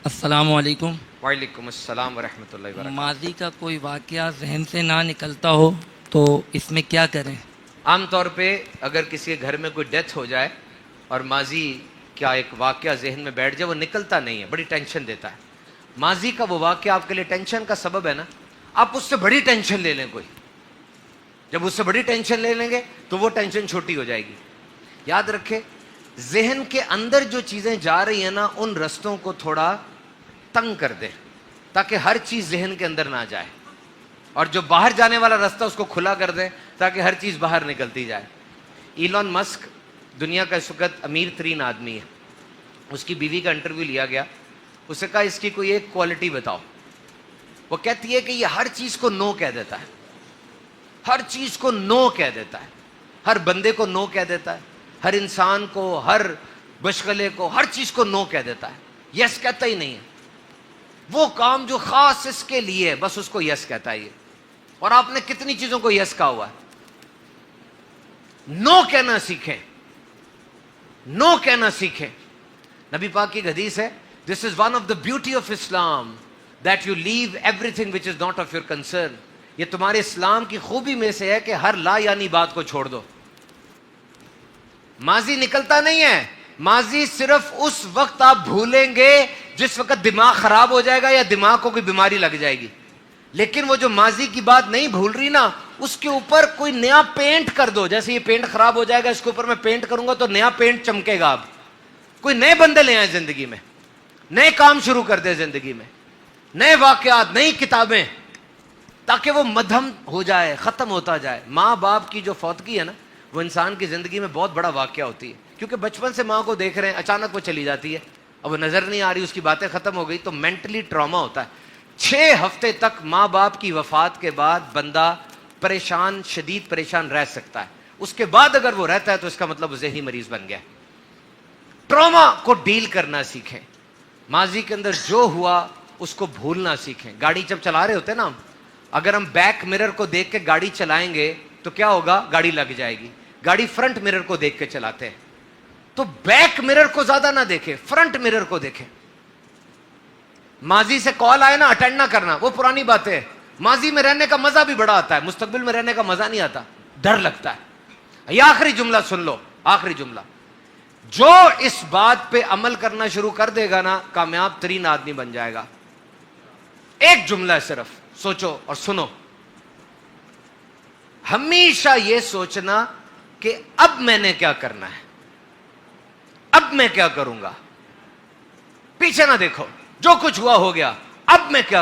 السلام علیکم۔ وعلیکم السلام ورحمۃ اللہ وبرکاتہ۔ ماضی کا کوئی واقعہ ذہن سے نہ نکلتا ہو تو اس میں کیا کریں؟ عام طور پہ اگر کسی کے گھر میں کوئی ڈیتھ ہو جائے اور ماضی کا ایک واقعہ ذہن میں بیٹھ جائے، وہ نکلتا نہیں ہے، بڑی ٹینشن دیتا ہے۔ ماضی کا وہ واقعہ آپ کے لیے ٹینشن کا سبب ہے نا، آپ اس سے بڑی ٹینشن لے لیں کوئی، جب اس سے بڑی ٹینشن لے لیں گے تو وہ ٹینشن چھوٹی ہو جائے گی۔ یاد رکھیں، ذہن کے اندر جو چیزیں جا رہی ہیں نا، ان رستوں کو تھوڑا تنگ کر دیں تاکہ ہر چیز ذہن کے اندر نہ جائے، اور جو باہر جانے والا رستہ اس کو کھلا کر دیں تاکہ ہر چیز باہر نکلتی جائے۔ ایلون مسک دنیا کا اس وقت امیر ترین آدمی ہے۔ اس کی بیوی کا انٹرویو لیا گیا، اسے کہا اس کی کوئی ایک کوالٹی بتاؤ۔ وہ کہتی ہے کہ یہ ہر چیز کو نو کہہ دیتا ہے، ہر چیز کو نو کہہ دیتا ہے، ہر بندے کو نو کہہ دیتا ہے، ہر انسان کو، ہر مشغلے کو، ہر چیز کو نو کہہ دیتا ہے، یس کہتا ہی نہیں ہے۔ وہ کام جو خاص اس کے لیے بس اس کو یس کہتا ہے یہ۔ اور آپ نے کتنی چیزوں کو یس کہا ہوا ہے؟ نو کہنا سیکھیں، نو کہنا سیکھیں۔ نبی پاک کی حدیث ہے، this is one of the beauty of Islam that you leave everything which is not of your concern. یہ تمہارے اسلام کی خوبی میں سے ہے کہ ہر لا یعنی بات کو چھوڑ دو۔ ماضی نکلتا نہیں ہے، ماضی صرف اس وقت آپ بھولیں گے جس وقت دماغ خراب ہو جائے گا یا دماغ کو کوئی بیماری لگ جائے گی۔ لیکن وہ جو ماضی کی بات نہیں بھول رہی نا، اس کے اوپر کوئی نیا پینٹ کر دو۔ جیسے یہ پینٹ خراب ہو جائے گا، اس کے اوپر میں پینٹ کروں گا تو نیا پینٹ چمکے گا۔ اب کوئی نئے بندے لے آئے زندگی میں، نئے کام شروع کر دے زندگی میں، نئے واقعات، نئی کتابیں، تاکہ وہ مدھم ہو جائے، ختم ہوتا جائے۔ ماں باپ کی جو فوتگی ہے نا، وہ انسان کی زندگی میں بہت بڑا واقعہ ہوتی ہے، کیونکہ بچپن سے ماں کو دیکھ رہے ہیں، اچانک وہ چلی جاتی ہے، اب وہ نظر نہیں آ رہی، اس کی باتیں ختم ہو گئی، تو مینٹلی ٹراما ہوتا ہے۔ 6 ہفتے تک ماں باپ کی وفات کے بعد بندہ پریشان، شدید پریشان رہ سکتا ہے۔ اس کے بعد اگر وہ رہتا ہے تو اس کا مطلب وہ ذہنی مریض بن گیا۔ ٹراما کو ڈیل کرنا سیکھیں، ماضی کے اندر جو ہوا اس کو بھولنا سیکھیں۔ گاڑی جب چلا رہے ہوتے ہیں نا، اگر ہم بیک مرر کو دیکھ کے گاڑی چلائیں گے تو کیا ہوگا؟ گاڑی لگ جائے گی۔ گاڑی فرنٹ مرر کو دیکھ کے چلاتے ہیں، تو بیک مرر کو زیادہ نہ دیکھیں، فرنٹ مرر کو دیکھیں۔ ماضی سے کال آئے نا، اٹینڈ نہ کرنا، وہ پرانی بات ہے۔ ماضی میں رہنے کا مزہ بھی بڑا آتا ہے، مستقبل میں رہنے کا مزہ نہیں آتا، ڈر لگتا ہے۔ یہ آخری جملہ سن لو، آخری جملہ، جو اس بات پہ عمل کرنا شروع کر دے گا نا، کامیاب ترین آدمی بن جائے گا۔ ایک جملہ ہے صرف، سوچو اور سنو۔ ہمیشہ یہ سوچنا کہ اب میں نے کیا کرنا ہے، اب میں کیا کروں گا۔ پیچھے نہ دیکھو، جو کچھ ہوا ہو گیا، اب میں کیا